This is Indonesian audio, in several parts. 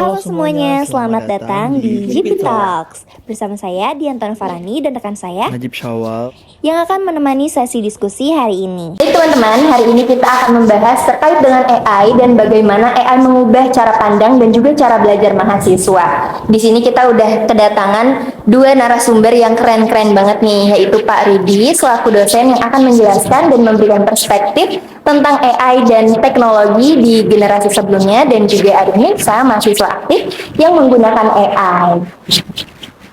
Halo semuanya, selamat datang di GP Talks. Bersama saya Dianton Farani dan rekan saya Najib Syawal yang akan menemani sesi diskusi hari ini. Baik teman-teman, hari ini kita akan membahas terkait dengan AI dan bagaimana AI mengubah cara pandang dan juga cara belajar mahasiswa. Di sini kita udah kedatangan dua narasumber yang keren-keren banget nih, yaitu Pak Rudi selaku dosen yang akan menjelaskan dan memberikan perspektif tentang AI dan teknologi di generasi sebelumnya, dan juga ada Nisa, mahasiswa aktif yang menggunakan AI.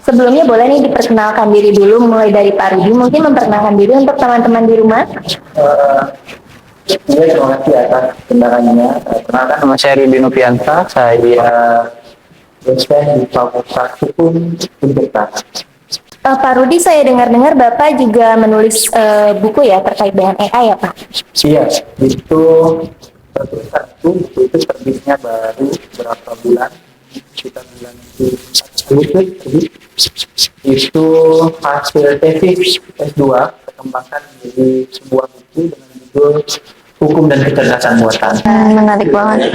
Sebelumnya boleh nih diperkenalkan diri dulu, mulai dari Pak Rudi, mungkin memperkenalkan diri untuk teman-teman di rumah. Terima kasih atas undangannya. Perkenalkan, nama saya Rudi Novianta, saya dosen di Fakultas Hukum Universitas. Pak Rudi, saya dengar-dengar Bapak juga menulis buku ya terkait dengan AI ya Pak? Iya, itu satu itu terbitnya baru berapa bulan, kita bulan itu hasil tesis S2 perkembangan menjadi sebuah buku dengan judul Hukum dan Kecerdasan Buatan. Menarik banget.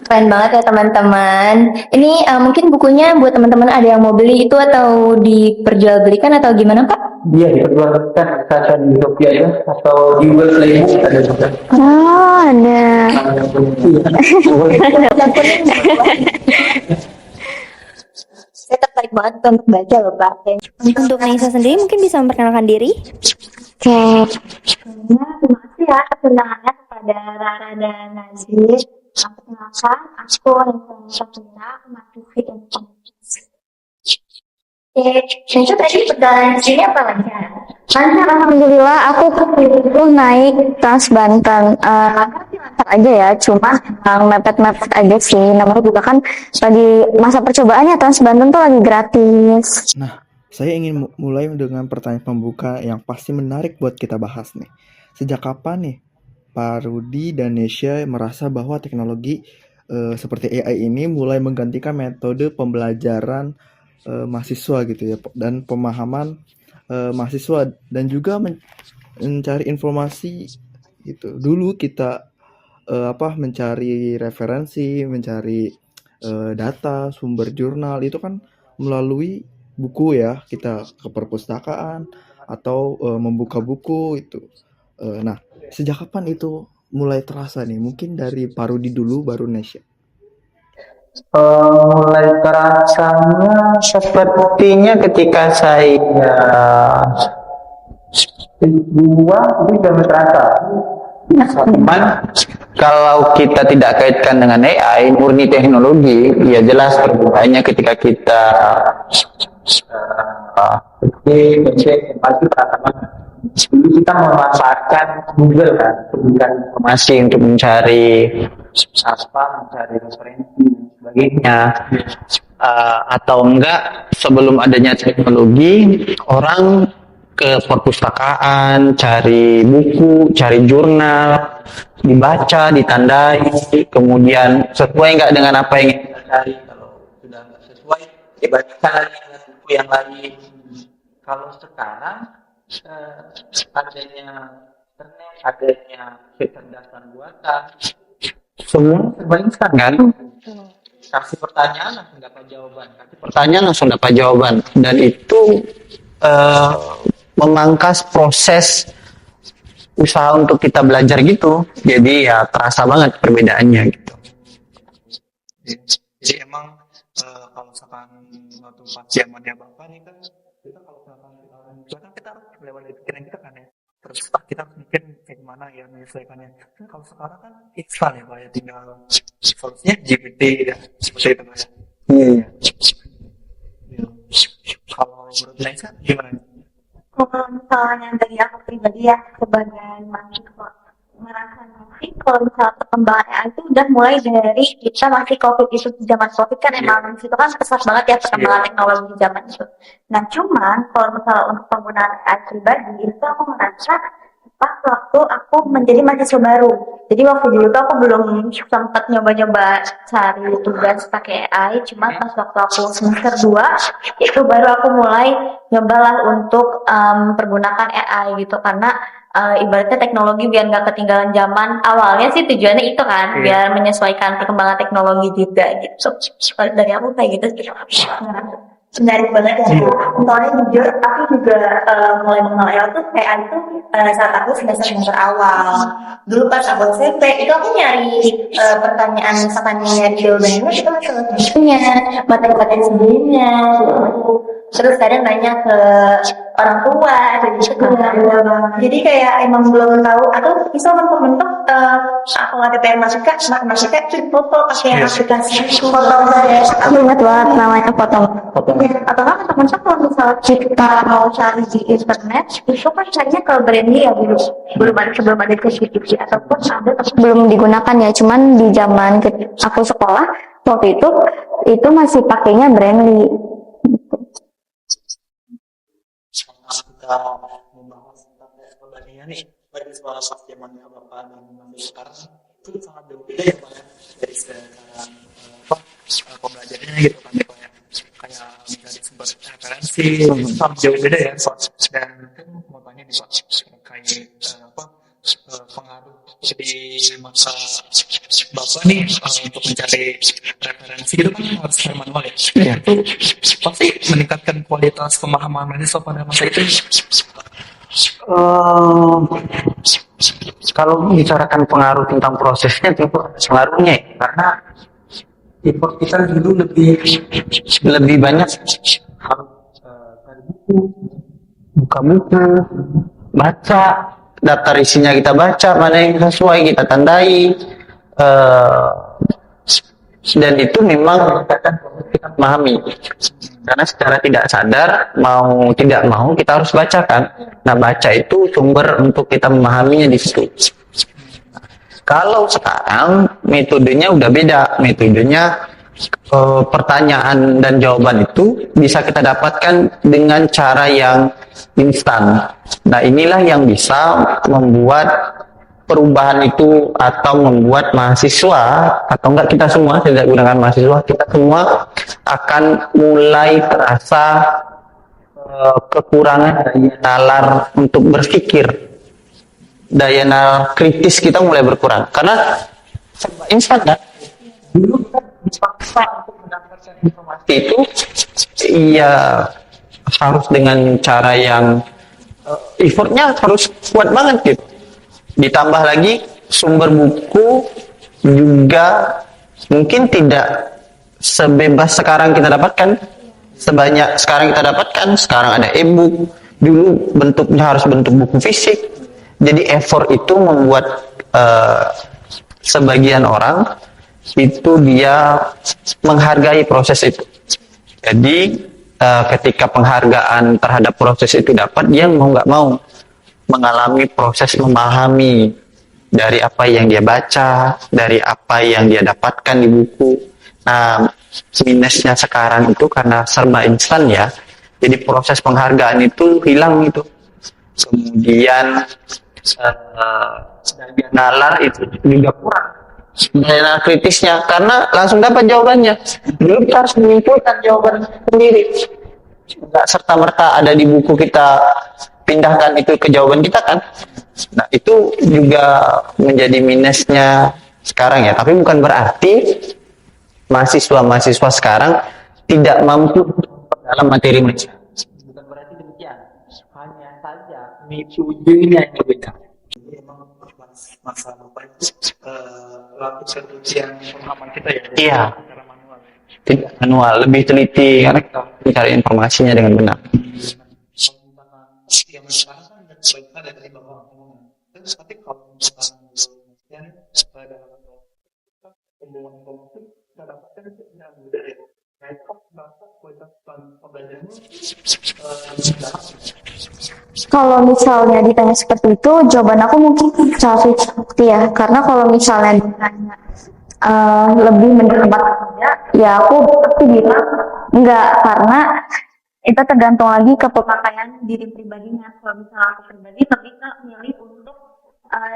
Keren banget ya teman-teman. Ini mungkin bukunya buat teman-teman ada yang mau beli itu atau diperjualbelikan atau gimana Pak? Dia diperjualbelikan kata di Tokyo ya, atau di web playbook ada juga. Oh, ada. Saya tertarik banget untuk baca loh Pak. Untuk Nisa sendiri mungkin bisa memperkenalkan diri? Oke, terima kasih ya kesenangannya kepada Rara dan Najib. Perkenalkan, aku Nisa Sabrina, mahasiswi informasi. Oke, Nisa tadi perjalanan sini apa lancar? Lancar, alhamdulillah. Aku naik Trans Banten. Lancar aja ya, cuma mepet-mepet aja sih. Namanya juga kan lagi masa percobaannya, Trans Banten tuh lagi gratis. Nah, saya ingin mulai dengan pertanyaan pembuka yang pasti menarik buat kita bahas nih. Sejak kapan nih Pak Rudi dan Nesya merasa bahwa teknologi seperti AI ini mulai menggantikan metode pembelajaran mahasiswa gitu ya, dan pemahaman mahasiswa, dan juga mencari informasi gitu. Dulu kita mencari referensi, mencari data, sumber jurnal itu kan melalui buku ya, kita ke perpustakaan atau membuka buku itu. Nah, sejak kapan itu mulai terasa nih? Mungkin dari Pak Rudi dulu, baru Nesya. Mulai terasanya sepertinya ketika saya dua itu sudah terasa. Cuman kalau kita tidak kaitkan dengan AI, murni teknologi, ya jelas perbedaannya ketika kita pasti terasa banget. Dulu kita memanfaatkan Google kan, kebutuhan informasi untuk mencari mencari referensi dan sebagainya. Atau enggak, sebelum adanya teknologi, orang ke perpustakaan, cari buku, cari jurnal, dibaca, ditandai, kemudian sesuai enggak dengan apa yang kita cari. Kalau sudah enggak sesuai, dibaca lagi dengan buku yang lain. Kalau sekarang adanya internet, adanya kecerdasan buatan, semua serba instan kan? Kasih pertanyaan langsung dapat jawaban, kasih pertanyaan langsung dapat jawaban, dan itu memangkas proses usaha untuk kita belajar gitu. Jadi ya terasa banget perbedaannya gitu. Jadi emang kalau misalkan waktu pas zamannya Bapak nih kan, kita kalau misalkan kita harus melewati pikiran kita kan ya. Terus kita harus mikir kayak gimana ya menyelesaikannya. Nah, kalau sekarang kan instan ya Pak ya, tinggal solusinya GPT ya, seperti itu Mas. Iya. Kalau menurut Nisa gimana? Kalau misalnya dari aku pribadi ya, sebagai mahasiswa merasa sih kalau misalnya perkembangan AI itu udah mulai dari kita masih COVID itu, zaman COVID kan emang itu kan pesat banget ya perkembangan teknologi zaman itu. Nah cuman kalau misalnya untuk penggunaan AI pribadi itu aku merasa pas waktu aku menjadi mahasiswa baru. Jadi waktu dulu tuh aku belum sempat nyoba-nyoba cari tugas pakai AI, cuma pas waktu aku semester 2 itu baru aku mulai nyobalah untuk pergunakan AI gitu, karena ibaratnya teknologi biar nggak ketinggalan zaman. Awalnya sih tujuannya itu kan, biar menyesuaikan perkembangan teknologi juga gitu. Kalau dari aku kayak gitu sih. Menarik banget ya. Soalnya jujur aku juga mulai mengenal AI tuh kayak itu saat aku semester awal. Dulu pas aku SMP itu aku nyari pertanyaan, misalkan nyari jawabannya itu sebelumnya materi-materi sebelumnya gitu. Terus kadang nanya ke orang tua juga. Jadi kayak emang belum tahu atau bisa mentok-mentok aku ada pengen matematika itu foto pakai aplikasi foto saya. Aku ingat banget namanya foto. Atau kan teman-teman kalau misalnya kita mau cari di internet itu kan carinya ke Brandly ya dulu, sebelum ada ke ChatGPT ataupun ada tapi belum digunakan ya, cuman di zaman aku sekolah waktu itu masih pakainya Brandly. Kita membahas tentang perbandingan nih bagi sekolah pas zaman bapak dan mami sekarang itu sangat berbeda ya Pak ya, dari sekarang pembelajarannya gitu kan Pak ya, kayak mencari sumber referensi sangat jauh beda ya Pak. Dan mau tanya nih Pak terkait pengaruh di masa bapak nih untuk mencari referensi itu kan harus secara manual ya. Itu pasti meningkatkan kualitas pemahaman mahasiswa pada masa itu. Kalau membicarakan pengaruh tentang prosesnya itu ada pengaruhnya ya. Karena effort kita dulu lebih banyak cari buku, buka buku, baca, daftar isinya kita baca, mana yang sesuai kita tandai, dan itu memang kita memahami. Karena secara tidak sadar, mau tidak mau kita harus bacakan. Nah, baca itu sumber untuk kita memahaminya di situ. Kalau sekarang metodenya udah beda. Metodenya pertanyaan dan jawaban itu bisa kita dapatkan dengan cara yang instan. Nah, inilah yang bisa membuat perubahan itu atau membuat mahasiswa atau enggak kita semua, tidak gunakan mahasiswa, kita semua akan mulai terasa kekurangan daya nalar untuk berpikir, daya nalar kritis kita mulai berkurang karena serba instan kan. Dulu kita dipaksa untuk mendapatkan informasi itu iya harus dengan cara yang effortnya harus kuat banget gitu. Ditambah lagi sumber buku juga mungkin tidak sebebas sekarang kita dapatkan, sebanyak sekarang kita dapatkan. Sekarang ada e-book, dulu bentuknya harus bentuk buku fisik. Jadi effort itu membuat sebagian orang itu dia menghargai proses itu. Jadi ketika penghargaan terhadap proses itu dapat, dia mau nggak mau mengalami proses memahami dari apa yang dia baca, dari apa yang dia dapatkan di buku. Nah, minusnya sekarang itu karena serba instan ya, jadi proses penghargaan itu hilang itu. Kemudian daya nalar itu juga kurang, daya nalar kritisnya, karena langsung dapat jawabannya. Dulu kita harus menyimpulkan jawaban sendiri, nggak serta-merta ada di buku kita pindahkan itu ke jawaban kita kan. Nah, itu juga menjadi minusnya sekarang ya. Tapi bukan berarti mahasiswa-mahasiswa sekarang tidak mampu dalam materi mereka. Bukan berarti demikian. Hanya saja metodenya yang berbeda. Jadi memang masa bapak itu lakukan ujian pemahaman kita ya. Iya. Secara manual. Tidak manual, lebih teliti karena kita mencari informasinya dengan benar. Yang sekarang kan dan sebaiknya dari bawah ngomong. Terus tapi kalau misalkan yang dalam pembuangan komputer kita dapatkan yang budaya. Nah itu bahasa kualitas pembelajarannya Kalau misalnya ditanya seperti itu, jawaban aku mungkin 150 ya. Karena kalau misalnya ditanya lebih mendekat ya aku pasti bilang enggak, karena itu tergantung lagi ke pemakaian diri pribadinya. Kalau misalnya aku pribadi lebih ke milih untuk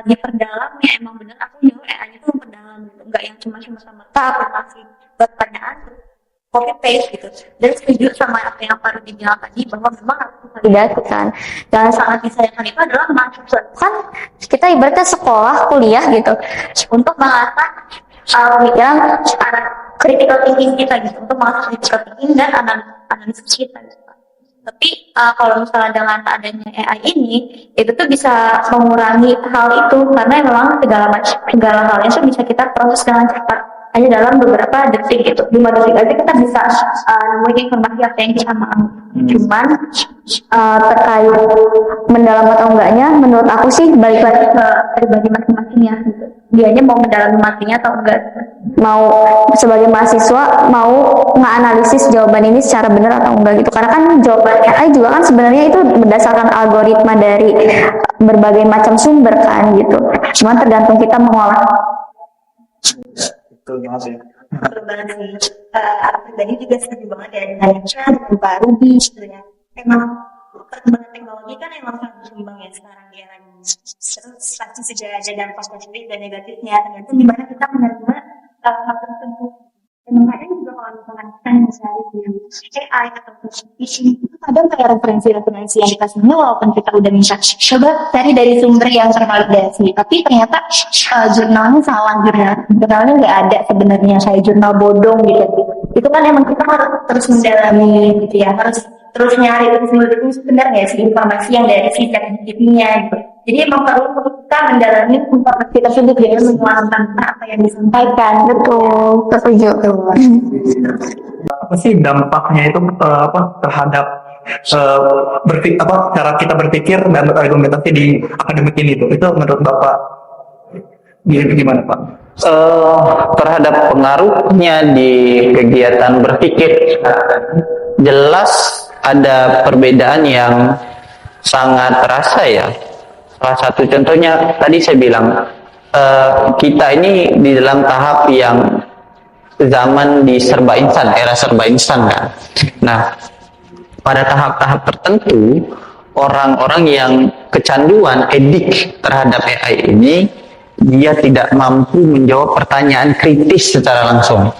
diperdalam ya, emang bener aku nyuruh AI itu memperdalam gitu, nggak yang cuma semata-mata aku kasih pertanyaan copy paste gitu. Dan setuju sama apa yang Pak Rudi bilang tadi bahwa memang harus divalidasi kan. Dan sangat disayangkan itu adalah mahasiswa kan kita ibaratnya sekolah kuliah gitu untuk mengasah pemikiran critical thinking kita gitu, untuk mengasah critical thinking dan analisis kita gitu. Tapi kalau misalnya dengan adanya AI ini, itu tuh bisa mengurangi hal itu karena memang segala halnya tuh bisa kita proses dengan cepat hanya dalam beberapa detik gitu. 5 detik aja kita bisa nemuin informasi apa yang kita mau. Cuman terkait mendalam atau enggaknya, menurut aku sih balik lagi ke pribadi masing-masing ya. Gitu. Dianya mau mendalami matinya atau enggak, mau sebagai mahasiswa mau nganalisis jawaban ini secara benar atau enggak gitu, karena kan jawaban AI juga kan sebenarnya itu berdasarkan algoritma dari berbagai macam sumber kan gitu, cuman tergantung kita mengolah. Betul banget ya. Betul banget sih. Aku pribadi juga setuju banget ya dengan Chan dan Pak Ruby sebenarnya. Emang perkembangan teknologi kan emang sangat berkembang ya sekarang di era ini. Terus pasti sudah ada dampak positif dan negatifnya. Tergantung gimana kita menerima hal tersebut. Dan kadang juga kalau misalkan kita mencari di AI atau PC itu kadang kayak referensi yang dikasihnya walaupun kita udah minta coba cari dari sumber yang tervalidasi, tapi ternyata jurnalnya salah, jurnalnya nggak ada sebenarnya, kayak jurnal bodong gitu. Itu kan emang kita harus terus mendalami gitu ya, harus terus nyari terus benar nggak sih informasi yang dari si ChatGPT-nya gitu. Jadi emang perlu kita mendalami informasi tersebut dengan menguangkan apa yang disampaikan. Betul, setuju. Apa sih dampaknya itu terhadap cara kita berpikir dan argumentasi di akademik ini itu menurut Bapak gimana Pak? Terhadap pengaruhnya di kegiatan berpikir, jelas ada perbedaan yang sangat terasa ya. Salah satu contohnya tadi saya bilang, kita ini di dalam tahap yang zaman di serba instan, era serba instan kan. Nah, pada tahap-tahap tertentu, orang-orang yang kecanduan, edik terhadap AI ini, dia tidak mampu menjawab pertanyaan kritis secara langsung.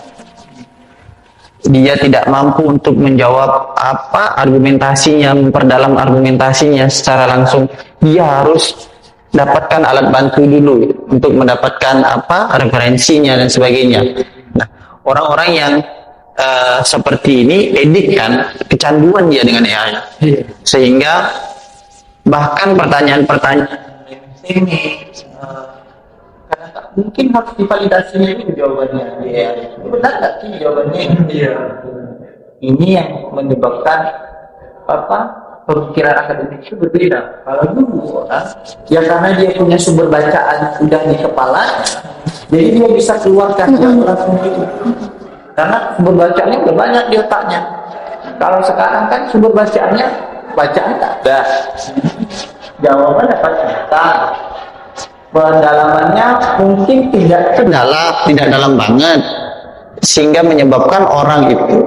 Dia tidak mampu untuk menjawab argumentasinya, memperdalam argumentasinya secara langsung. Dia harus dapatkan alat bantu dulu untuk mendapatkan referensinya dan sebagainya. Nah, orang-orang yang seperti ini edik kan, kecanduan dia dengan AI, sehingga bahkan pertanyaan-pertanyaan ini mungkin harus divalidasinya itu jawabannya. Benar nggak sih jawabannya? Iya. Ini yang menyebabkan pemikiran akademik itu berbeda. Kalau dulu orang ya karena dia punya sumber bacaan udah di kepala, jadi dia bisa keluarkan langsung itu. Karena sumber bacaannya udah banyak di otaknya. Kalau sekarang kan sumber bacaan nggak ada. Jawaban dapat kita. Pendalamannya mungkin tidak dalam banget, sehingga menyebabkan orang itu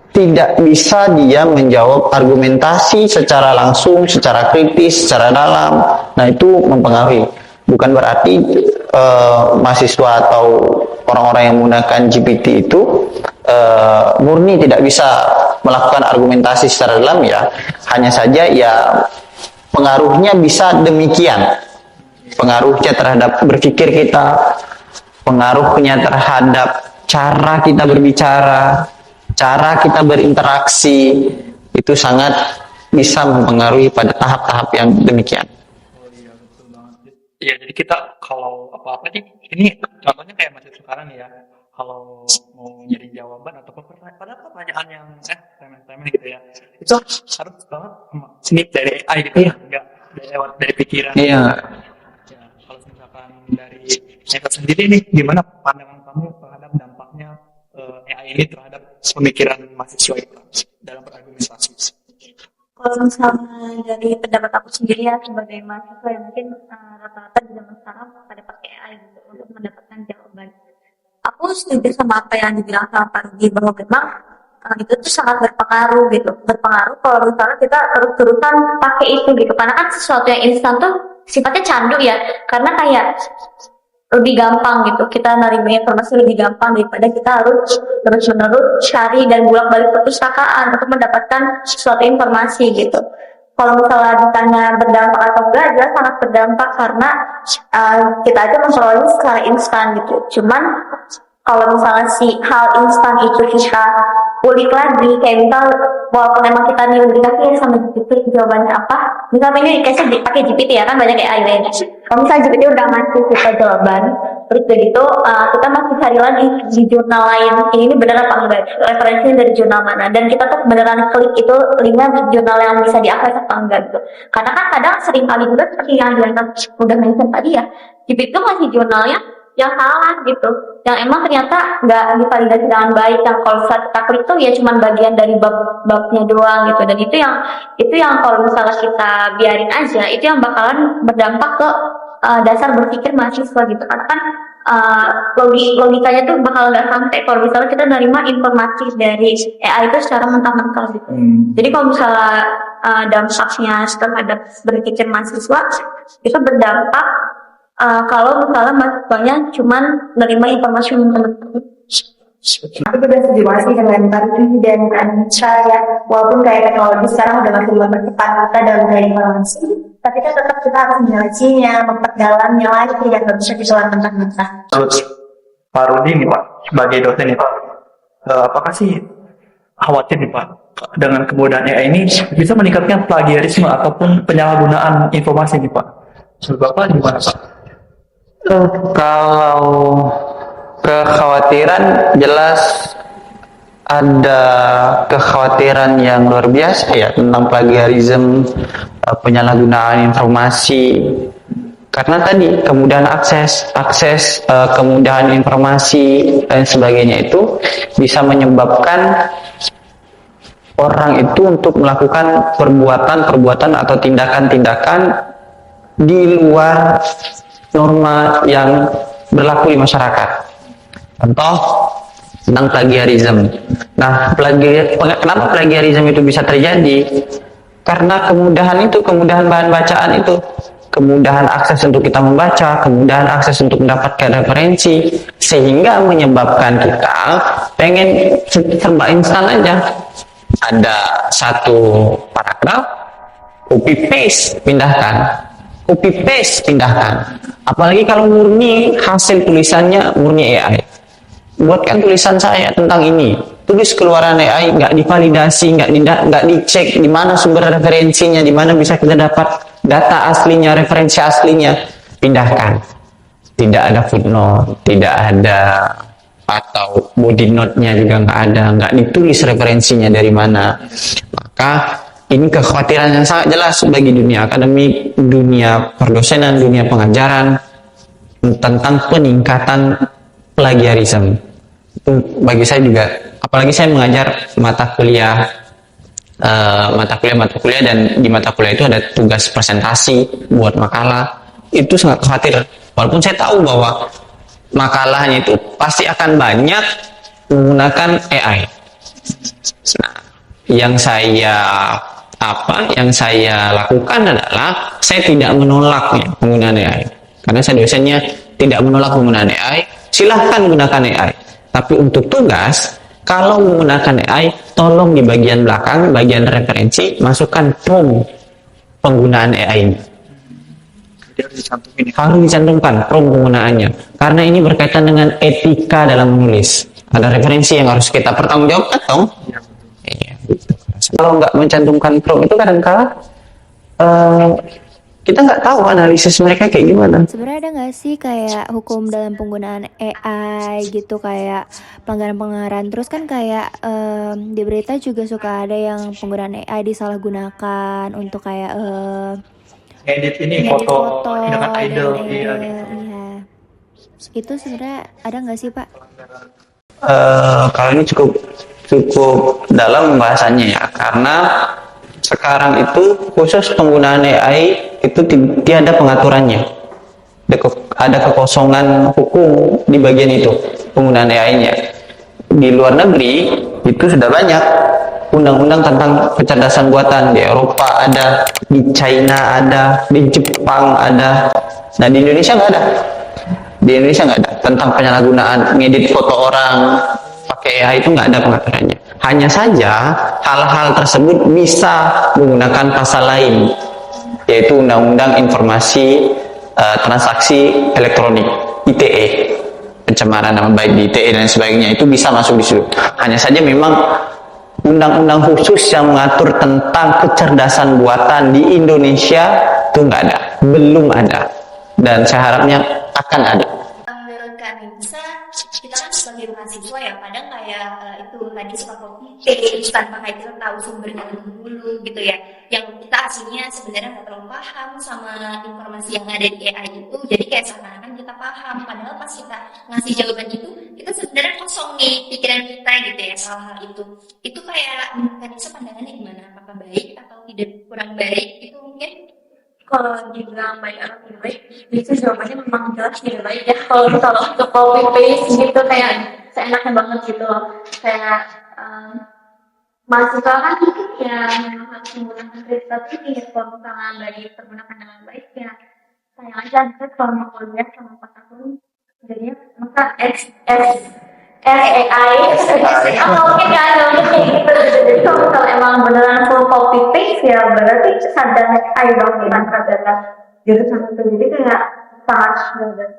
tidak bisa menjawab argumentasi secara langsung, secara kritis, secara dalam. Nah, itu mempengaruhi. Bukan berarti mahasiswa atau orang-orang yang menggunakan GPT itu murni tidak bisa melakukan argumentasi secara dalam ya. Hanya saja ya pengaruhnya bisa demikian. Pengaruhnya terhadap berpikir kita, pengaruhnya terhadap cara kita berbicara, cara kita berinteraksi, itu sangat bisa mempengaruhi pada tahap-tahap yang demikian. Oh iya, betul banget. Ya, jadi kita kalau apa-apa nih, ini contohnya kayak masih sekarang ya, kalau mau nyari jawaban atau pertanyaan yang remeh-remeh gitu ya, itu harus banget snip dari AI gitu, enggak dari pikiran. Iya. Ya, kalau misalkan dari Eka sendiri nih, gimana pandangan kamu terhadap dampaknya AI ini terhadap pemikiran mahasiswa itu dalam berargumentasi? Kalau misalnya dari pendapat aku sendiri ya sebagai mahasiswa yang mungkin rata-rata di zaman sekarang pada pakai AI gitu untuk mendapatkan jawaban. Aku setuju sama apa yang dibilang sama Pak Rudy bahwa memang itu tuh sangat berpengaruh gitu. Berpengaruh kalau misalnya kita terus-terusan pakai itu gitu. Karena kan sesuatu yang instan tuh sifatnya candu ya. Karena kayak lebih gampang gitu. Kita nerima informasi lebih gampang daripada kita harus terus-menerus cari dan bolak-balik perpustakaan untuk mendapatkan suatu informasi gitu. Kalau misalnya ditanya berdampak atau enggak, jelas sangat berdampak karena kita aja memperoleh secara instan gitu. Cuman kalau misalnya si hal instan itu kita ulik lagi, kayak misal walaupun emang kita nih dikasih sama GPT jawabannya apa, misalnya ini dikasih pakai GPT ya kan banyak AI lainnya. Kalau misalnya GPT udah ngasih kita jawaban, terus begitu kita masih cari lagi di jurnal lain, ini benar apa enggak, referensinya dari jurnal mana, dan kita tuh beneran klik itu link jurnal yang bisa diakses apa enggak gitu. Karena kan kadang sering kali juga seperti yang udah mention tadi ya, GPT itu masih jurnalnya yang salah gitu, yang emang ternyata nggak divalidasi dengan baik, yang kalau kita klik tuh ya cuman bagian dari babnya doang gitu, dan itu yang kalau misalnya kita biarin aja, itu yang bakalan berdampak ke dasar berpikir mahasiswa gitu, karena kan logikanya tuh bakal nggak sampai kalau misalnya kita nerima informasi dari AI itu secara mentah-mentah gitu. Jadi kalau misalnya dampaknya terhadap berpikir mahasiswa itu berdampak kalau misalnya mahasiswanya cuma menerima informasi mentah-mentah. Aku juga setuju masih dengan Tari dan Anissa ya, walaupun kayak teknologi sekarang udah makin mempercepat kita dalam mencari informasi, tapi kan tetap kita harus menyeleksinya, memperdalamnya lagi, dan nggak bisa ditelan mentah-mentah. Terus Pak Rudi nih Pak, sebagai dosen nih Pak, apakah sih khawatir nih Pak dengan kemudahan AI ini bisa meningkatkan plagiarisme ataupun penyalahgunaan informasi nih Pak? Menurut Bapak gimana Pak? Kalau kekhawatiran, jelas ada kekhawatiran yang luar biasa ya tentang plagiarisme, penyalahgunaan informasi. Karena tadi kemudahan akses, kemudahan informasi dan sebagainya itu bisa menyebabkan orang itu untuk melakukan perbuatan atau tindakan-tindakan di luar norma yang berlaku di masyarakat. Contoh tentang plagiarisme. Nah, kenapa plagiarisme itu bisa terjadi? Karena kemudahan bahan bacaan itu, kemudahan akses untuk kita membaca, kemudahan akses untuk mendapatkan referensi, sehingga menyebabkan kita pengen serba instan aja. Ada satu paragraf, copy paste pindahkan. Apalagi kalau murni hasil tulisannya murni AI. Buatkan tulisan saya tentang ini, tulis keluaran AI, nggak divalidasi, nggak dicek di mana sumber referensinya, di mana bisa kita dapat data aslinya, referensi aslinya, pindahkan. Tidak ada footnote, tidak ada atau body note-nya juga nggak ditulis referensinya dari mana. Maka ini kekhawatiran yang sangat jelas bagi dunia akademik, dunia perdosenan, dunia pengajaran tentang peningkatan plagiarisme. Itu bagi saya juga, apalagi saya mengajar mata kuliah dan di mata kuliah itu ada tugas presentasi buat makalah. Itu sangat khawatir. Walaupun saya tahu bahwa makalahnya itu pasti akan banyak menggunakan AI. Nah, yang saya lakukan adalah saya tidak menolaknya penggunaan AI, karena saya dosennya tidak menolak penggunaan AI. Silahkan gunakan AI, tapi untuk tugas kalau menggunakan AI, tolong di bagian belakang, bagian referensi, masukkan prompt penggunaan AI ini. Harus dicantumkan prompt penggunaannya, karena ini berkaitan dengan etika dalam menulis. Ada referensi yang harus kita pertanggungjawabkan dong. Iya, gitu. Kalau nggak mencantumkan prompt itu kadang-kala kita nggak tahu analisis mereka kayak gimana. Sebenarnya ada nggak sih kayak hukum dalam penggunaan AI gitu, kayak pelanggaran-pelanggaran? Terus kan kayak di berita juga suka ada yang penggunaan AI disalahgunakan untuk kayak Edit ini ngedit foto dengan dan idol, iya. iya. Itu sebenarnya ada nggak sih Pak? Kalau ini cukup dalam pembahasannya ya, karena sekarang itu khusus penggunaan AI itu tiada pengaturannya. Ada kekosongan hukum di bagian itu penggunaan AI-nya. di luar negeri itu sudah banyak undang-undang tentang kecerdasan buatan. Di Eropa ada, di China ada, di Jepang ada. Nah di Indonesia nggak ada. Di Indonesia nggak ada tentang penyalahgunaan ngedit foto orang pakai AI, itu nggak ada pengaturannya. Hanya saja hal-hal tersebut bisa menggunakan pasal lain, yaitu Undang-Undang Informasi Transaksi Elektronik (ITE), pencemaran nama baik di ITE dan sebagainya, itu bisa masuk di situ. Hanya saja memang undang-undang khusus yang mengatur tentang kecerdasan buatan di Indonesia itu nggak ada, belum ada, dan saya harapnya akan ada. Menurut Kak Nisa, kita kan sebagai mahasiswa ya kadang kayak itu tadi suka copy paste tanpa kayak kita tahu sumbernya lebih dulu gitu ya, yang kita aslinya sebenarnya nggak terlalu paham sama informasi yang ada di AI itu, jadi kayak seakan-akan kita paham, padahal pas kita ngasih jawaban itu kita sebenarnya kosong nih pikiran kita gitu ya soal hal itu kayak menurut Kak Nisa pandangannya gimana, apakah baik atau tidak, kurang baik itu mungkin? Kalau dibilang baik atau tidak baik, itu jawabannya memang jelas tidak baik ya. Kalau untuk copy paste gitu kayak seenaknya banget gitu loh. Kayak mahasiswa kan ya memang harus menggunakan kredit, tapi ya kalau misalnya nggak dipergunakan dengan baik ya sayang aja. Kita kalau mau kuliah selama 4 tahun, jadinya maka AI mungkin ya ada mungkin kayak gitu. Jadi kalau emang beneran full copy paste ya berarti ada AI dong di data jurusan itu. Jadi kayak sangat mudah.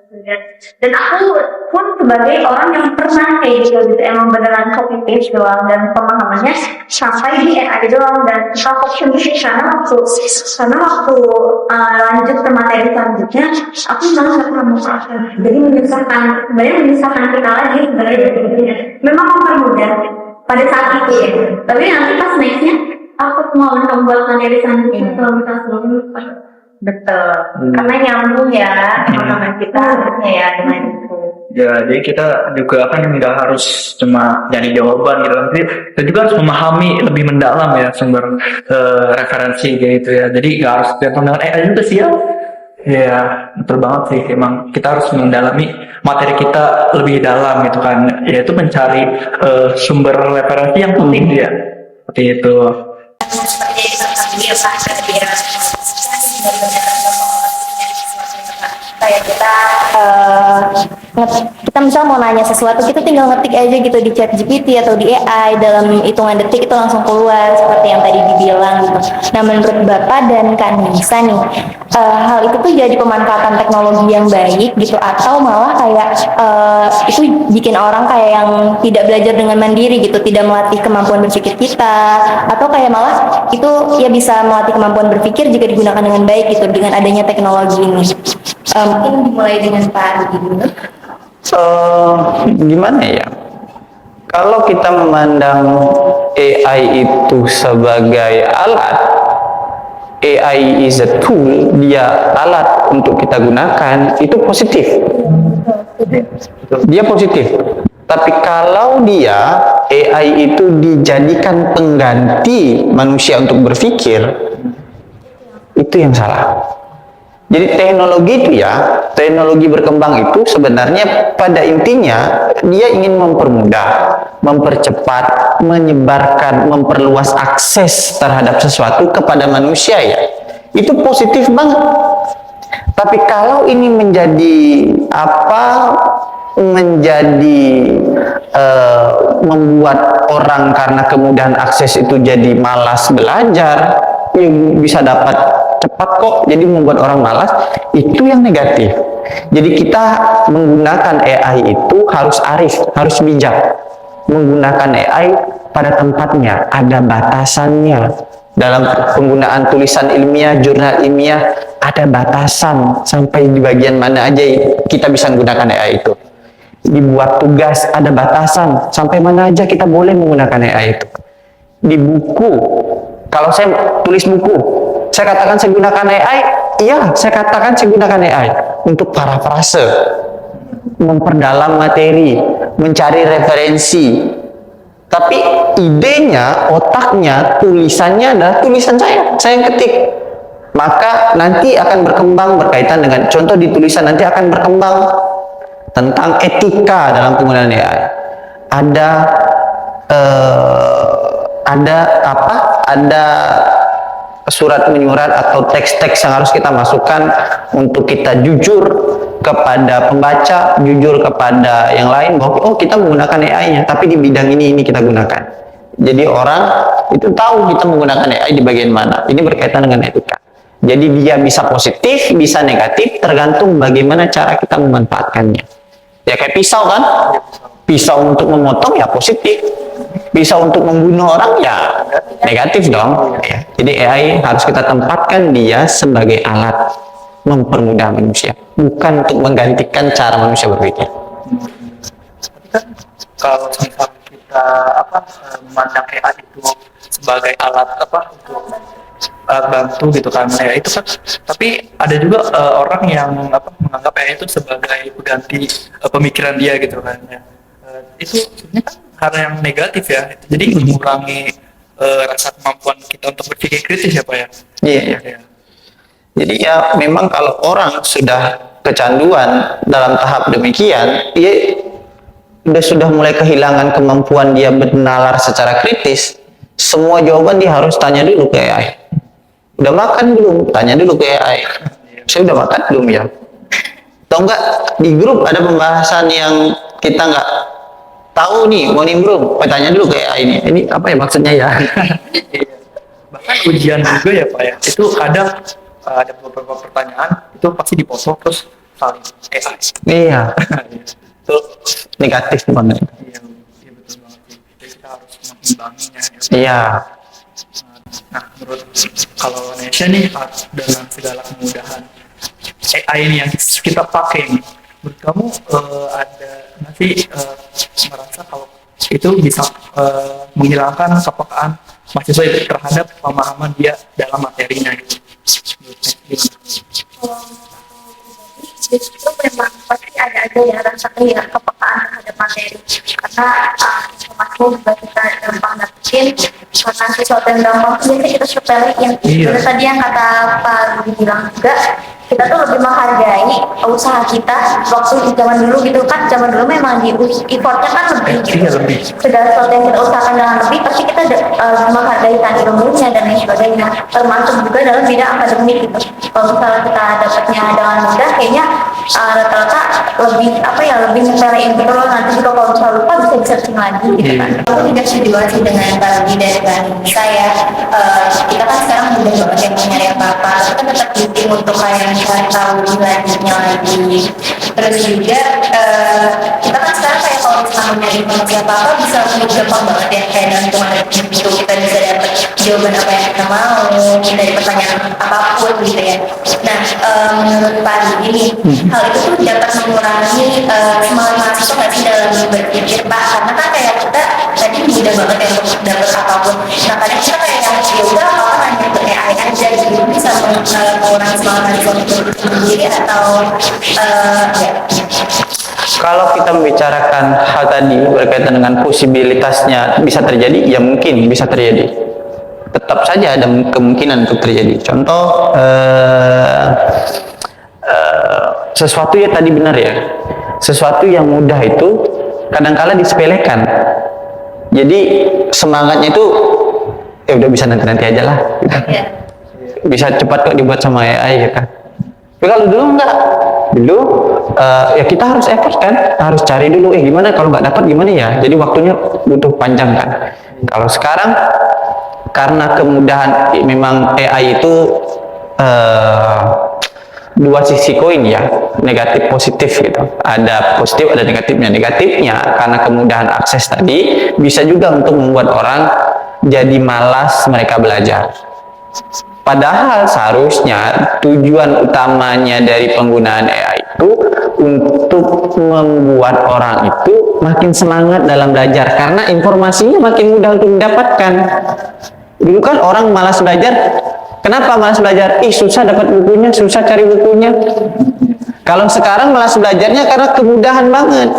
Dan aku pun sebagai orang yang pernah kayak gitu emang beneran copy paste doang, dan pemahamannya sampai di AI doang, dan kita fokus karena waktu lanjut ke materi selanjutnya aku malah nggak pernah mau proses. Jadi menyusahkan kita lagi sebenarnya. Memang mempermudah pada saat itu ya, tapi nanti pas nextnya aku mau membuat materi selanjutnya kalau misalnya sebelumnya betul, karena nyambung ya pemahaman kita harusnya ya dengan itu. Ya, jadi kita juga kan nggak harus cuma nyari jawaban gitu, tapi kita juga harus memahami lebih mendalam ya sumber referensi gitu ya. Jadi nggak harus tergantung dengan AI juga sih ya. Ya, betul banget sih. Emang kita harus mendalami materi kita lebih dalam gitu kan, yaitu mencari sumber referensi yang penting ya. Seperti itu. Seperti yang tadi kayak kita misal mau nanya sesuatu, kita tinggal ngetik aja gitu di ChatGPT atau di AI, dalam hitungan detik itu langsung keluar seperti yang tadi dibilang gitu. Nah menurut Bapak dan Kak Nisa nih, hal itu tuh jadi pemanfaatan teknologi yang baik gitu, atau malah kayak itu bikin orang kayak yang tidak belajar dengan mandiri gitu, tidak melatih kemampuan berpikir kita, atau kayak malah itu ya bisa melatih kemampuan berpikir jika digunakan dengan baik gitu dengan adanya teknologi ini. Mungkin dimulai dengan Pak Rudi dulu. Gimana ya? Kalau kita memandang AI itu sebagai alat, AI is a tool, dia alat untuk kita gunakan, itu positif. Dia positif. Tapi kalau dia AI itu dijadikan pengganti manusia untuk berpikir, itu yang salah. Jadi teknologi itu ya, teknologi berkembang itu sebenarnya pada intinya dia ingin mempermudah, mempercepat, menyebarkan, memperluas akses terhadap sesuatu kepada manusia ya. Itu positif banget. Tapi kalau ini menjadi membuat orang karena kemudahan akses itu jadi malas belajar, yang bisa dapat cepat kok, jadi membuat orang malas, itu yang negatif. Jadi kita menggunakan AI itu harus arif, harus bijak. Menggunakan AI pada tempatnya, ada batasannya. Dalam penggunaan tulisan ilmiah, jurnal ilmiah, ada batasan sampai di bagian mana aja kita bisa menggunakan AI itu. Dibuat tugas, ada batasan sampai mana aja kita boleh menggunakan AI itu. Di buku, kalau saya tulis buku, saya katakan saya gunakan AI, iya saya katakan saya gunakan AI untuk parafrase, memperdalam materi, mencari referensi. Tapi idenya, otaknya, tulisannya adalah tulisan saya yang ketik. Maka nanti akan berkembang berkaitan dengan, contoh di tulisan nanti akan berkembang tentang etika dalam penggunaan AI. ada ada surat menyurat atau teks-teks yang harus kita masukkan untuk kita jujur kepada pembaca, jujur kepada yang lain bahwa oh kita menggunakan AI-nya, tapi di bidang ini kita gunakan. Jadi orang itu tahu kita menggunakan AI di bagian mana. Ini berkaitan dengan etika. Jadi dia bisa positif, bisa negatif, tergantung bagaimana cara kita memanfaatkannya. Ya kayak pisau kan? Pisau untuk memotong ya positif. Pisau untuk membunuh orang ya negatif dong. Ya. Jadi AI harus kita tempatkan dia sebagai alat mempermudah manusia, bukan untuk menggantikan cara manusia berpikir. Tapi kan kalau misalnya kita memandang AI itu sebagai alat untuk bantu gitu kan ya itu kan, tapi ada juga orang yang menganggap AI itu sebagai pengganti pemikiran dia gitu kan ya. Itu sebenarnya kan hal yang negatif ya, jadi mengurangi rasa kemampuan kita untuk berpikir kritis ya Pak ya. Iya. Ya. Jadi ya memang kalau orang sudah kecanduan dalam tahap demikian, dia sudah mulai kehilangan kemampuan dia bernalar secara kritis. Semua jawaban dia harus tanya dulu ke AI. Udah makan belum? Tanya dulu ke AI. Saya udah makan belum ya? Atau enggak di grup ada pembahasan yang kita nggak tahu nih, mau nimbrung, tanya dulu ke AI ini apa ya maksudnya ya? Bahkan ujian juga ya Pak ya, itu kadang ada beberapa pertanyaan itu pasti dipotong terus saling AI. Iya. Itu Negatif banget. iya betul banget sih. Jadi kita harus mengimbanginya. Ya. Iya. Nah, menurut kalau Indonesia nih dengan segala kemudahan AI ini yang kita pakai nih, menurut kamu ada nggak sih merasa kalau itu bisa menghilangkan kepekaan mahasiswa itu terhadap pemahaman dia dalam materinya gitu? Justru memang pasti ada aja ya rasa kepekaan terhadap materi karena informasi juga kita gampang dapetin karena sesuatu yang gampang biasanya kita sepelein. Terus tadi yang kata Pak Rudi bilang juga kita tuh lebih menghargai usaha kita waktu di zaman dulu gitu kan, zaman dulu memang di effortnya kan lebih gitu. Segala sesuatu yang kita usahakan dengan lebih pasti kita menghargai kan ilmunya dan lain sebagainya, termasuk juga dalam bidang akademik gitu. Kalau misalnya kita dapatnya dengan mudah kayaknya rata-rata lebih lebih nyepelein gitu loh, nanti juga kalau misalnya lupa bisa searching lagi gitu kan. Aku tidak setuju sih dengan Pak Rudi dari saya. Kita kan sekarang mudah banget yang nyari apa-apa, tapi kan tetap penting untuk kayak cari tahu lanjutnya lagi. Terus juga kita kan sekarang kayak kalau misalnya nyari informasi apa-apa bisa lebih gampang banget ya, kayak dalam hitungan detik itu kita bisa dapat jawaban apa yang kita mau dari pertanyaan apapun gitu ya. Nah, menurut Pak Rudi ini hal itu tuh dapat mengurangi semangat mahasiswa nggak sih dalam berpikir Pak? Karena kan kayak kita tadi mudah banget ya untuk dapat apapun. Nah, kadang kita kayak yang ya udah apa nanya ke AI aja gitu, bisa mengurangi semangat mahasiswa untuk sendiri atau ya. Kalau kita membicarakan hal tadi berkaitan dengan posibilitasnya bisa terjadi, ya mungkin bisa terjadi. Tetap saja ada kemungkinan untuk terjadi. Contoh, sesuatu ya tadi benar ya. Sesuatu yang mudah itu kadang-kala disepelekan. Jadi semangatnya itu ya udah bisa nanti aja lah. Gitu. Bisa cepat kok dibuat sama AI gitu. Tapi kalau dulu enggak, dulu ya kita harus effort kan, harus cari dulu gimana kalau nggak dapat gimana ya, jadi waktunya butuh panjang kan. Kalau sekarang karena kemudahan memang AI itu dua sisi koin ya, negatif positif gitu, ada positif ada negatifnya. Negatifnya karena kemudahan akses tadi bisa juga untuk membuat orang jadi malas mereka belajar. Padahal seharusnya tujuan utamanya dari penggunaan AI itu untuk membuat orang itu makin semangat dalam belajar karena informasinya makin mudah untuk didapatkan. Dulu kan orang malas belajar. Kenapa malas belajar? Susah dapat bukunya, susah cari bukunya. Kalau sekarang malas belajarnya karena kemudahan banget.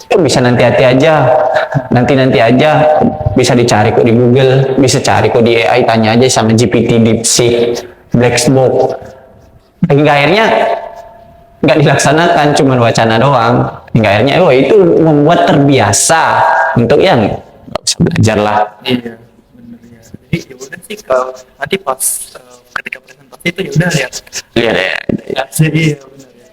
Bisa nanti aja, nanti aja, bisa dicari kok di Google, bisa cari kok di AI, tanya aja sama GPT, DeepSeek, Blackbox. Hingga akhirnya nggak dilaksanakan, cuma wacana doang. hingga akhirnya itu membuat terbiasa untuk yang nggak usah belajar lah. Iya, bener ya. Jadi ya udah sih kalau nanti pas ketika presentasi itu ya udah lihat. Lihat ya. Ya, jadi iya bener ya.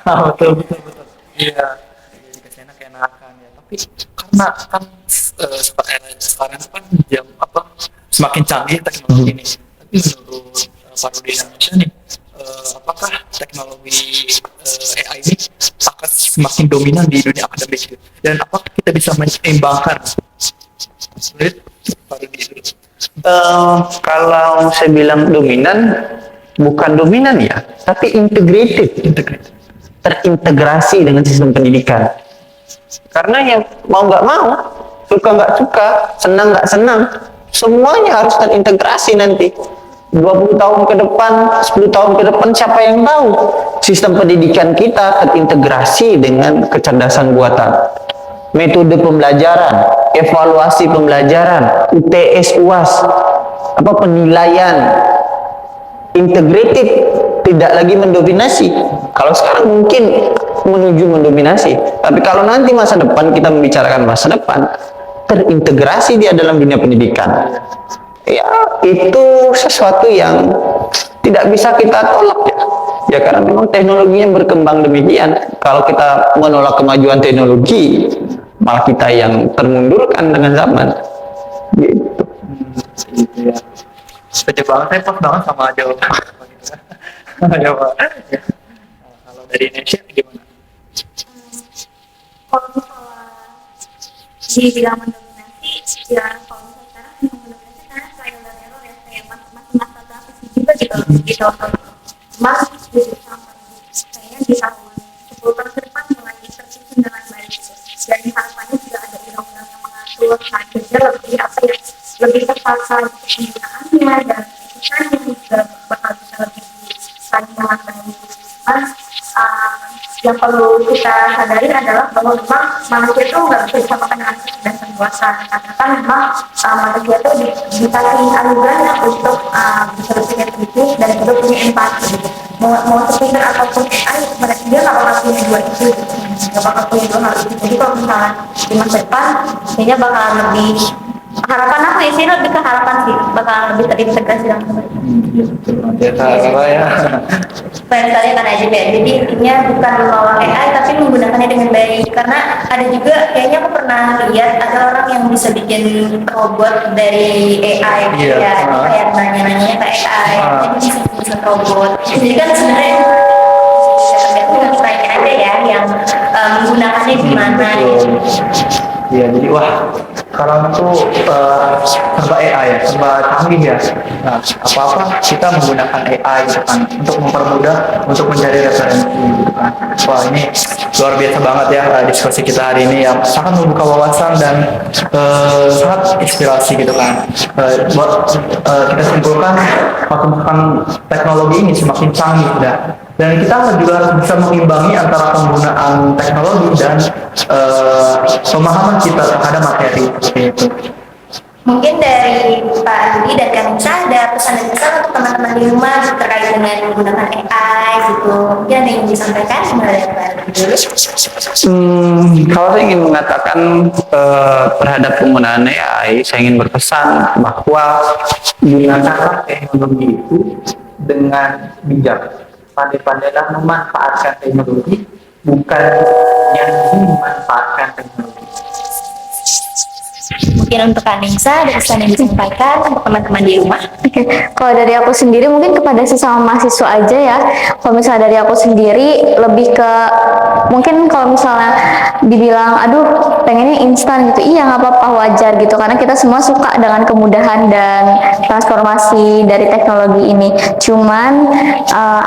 Betul betul betul. Iya, jadi dikasih enak enakan ya. Tapi karena kan era sekarang kan jam apa semakin canggih teknologi ini. Tapi menurut Parodi Indonesia nih, apakah teknologi AI ini akan semakin dominan di dunia akademik gitu? Dan apakah kita bisa menyeimbangkan? Menurut Parodi dulu. Kalau saya bilang dominan, bukan dominan ya, tapi integrated, terintegrasi dengan sistem pendidikan. Karena yang mau nggak mau, suka nggak suka, senang nggak senang, semuanya harus terintegrasi nanti. 20 tahun ke depan, 10 tahun ke depan, siapa yang tahu? Sistem pendidikan kita terintegrasi dengan kecerdasan buatan. Metode pembelajaran, evaluasi pembelajaran, UTS, UAS, penilaian, integrated, tidak lagi mendominasi. Kalau sekarang mungkin menuju mendominasi, tapi kalau nanti masa depan, kita membicarakan masa depan, terintegrasi dia dalam dunia pendidikan. Ya, itu sesuatu yang tidak bisa kita tolak ya. Ya karena memang teknologinya berkembang demikian. Kalau kita menolak kemajuan teknologi, malah kita yang termundurkan dengan zaman. Gitu. Gitu ya. Setuju banget, saya pas banget sama jawaban Bapak gitu. Ya Pak. Ya. Kalau dari Indonesia gimana? Kalau misalnya dibilang mendominasi, ya kalau misalnya sekarang memang mendominasi karena trial dan error ya, kayak masing-masing strategi juga gitu. Mas jadi sampai kayaknya di tahun 10 tahun ke depan mulai tersusun dengan baik gitu. Dan harapannya juga ada undang-undang yang mengatur, nah kerja lebih apa ya, lebih tepat saat penggunaannya dan etikannya juga bakal bisa lebih saling dengan baik. Mas, yang perlu kita sadari adalah bahwa memang manusia itu nggak bisa disamakan dengan kecerdasan buatan, karena kan memang manusia itu dikasih anugerah untuk bisa berpikir kritis dan juga punya empati gitu. Mau sepintar ataupun AI, dia nggak bakal punya dua itu, nggak bakal punya dua hal itu. Jadi kalau misalnya di masa depan, kayaknya bakal lebih, harapan aku ya sih lebih ke harapan sih, bakal lebih terintegrasi dengan baik. Cara ya. Banyak sekali kan aja ya. Jadi intinya bukan membawa AI tapi menggunakannya dengan baik. Karena ada juga kayaknya aku pernah lihat ada orang yang bisa bikin robot dari AI Iya. ya, kayak nanya-nanya ke AI, jadi bisa robot. Jadi kan sebenarnya tergantung dengan mereka aja ya yang menggunakannya di mana. Iya, jadi wah sekarang tuh serba AI ya, serba canggih ya. Nah, apa-apa kita menggunakan AI gitu kan untuk mempermudah untuk mencari referensi gitu kan. Wah ini luar biasa banget ya diskusi kita hari ini yang sangat membuka wawasan dan sangat inspirasi gitu kan. Buat kita simpulkan perkembangan teknologi ini semakin canggih dan kita juga harus bisa mengimbangi antara penggunaan teknologi dan pemahaman kita terhadap materi seperti itu. Mungkin dari Pak Rudi dan Kak Nisa ada pesan dan kesan untuk teman-teman di rumah terkait dengan menggunakan AI gitu. Mungkin ada yang disampaikan dari Pak Rudi dulu. Kalau saya ingin mengatakan terhadap penggunaan AI, saya ingin berpesan bahwa gunakanlah teknologi itu dengan bijak. Pandai-pandailah memanfaatkan teknologi, bukan yang dimanfaatkan teknologi. Mungkin untuk Kak Nisa ada pesan yang disampaikan untuk teman-teman di rumah. Kalau dari aku sendiri mungkin kepada sesama mahasiswa aja ya. Kalau misalnya dari aku sendiri lebih ke mungkin kalau misalnya dibilang aduh pengennya instan gitu, iya nggak apa-apa, wajar gitu karena kita semua suka dengan kemudahan dan transformasi dari teknologi ini. Cuman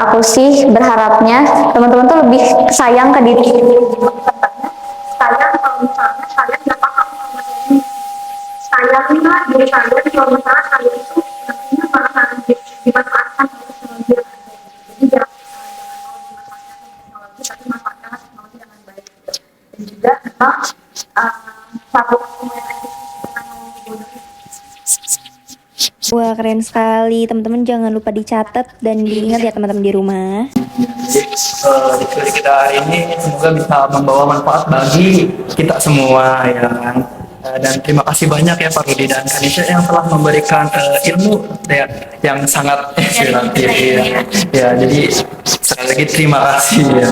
aku sih berharapnya teman-teman tuh lebih sayang ke diri sendiri. Sayang kalau misalnya kalian nggak paham sama ini, sayanglah diri kalian kalau misalnya kalian itu nantinya malah dimanfaatkan oleh teknologi yang ada. Jadi jangan mau dimanfaatkan teknologi, tapi manfaatkanlah teknologi dengan baik. Dan juga memang pelakukan penggunaan teknologi bodoh. Wah, keren sekali. Teman-teman jangan lupa dicatat dan diingat ya teman-teman di rumah. Jadi diskusi kita hari ini semoga bisa membawa manfaat bagi kita semua ya kan. Dan terima kasih banyak ya Pak Rudi dan Kanisha yang telah memberikan ilmu ya, yang sangat inspiratif ya. Ya, jadi sekali lagi terima kasih ya.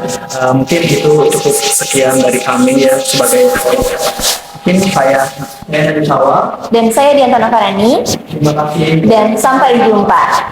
Mungkin itu cukup sekian dari kami ya sebagai mungkin saya dari Sawah. Dan saya Diantara Farani. Terima kasih. Dan sampai jumpa.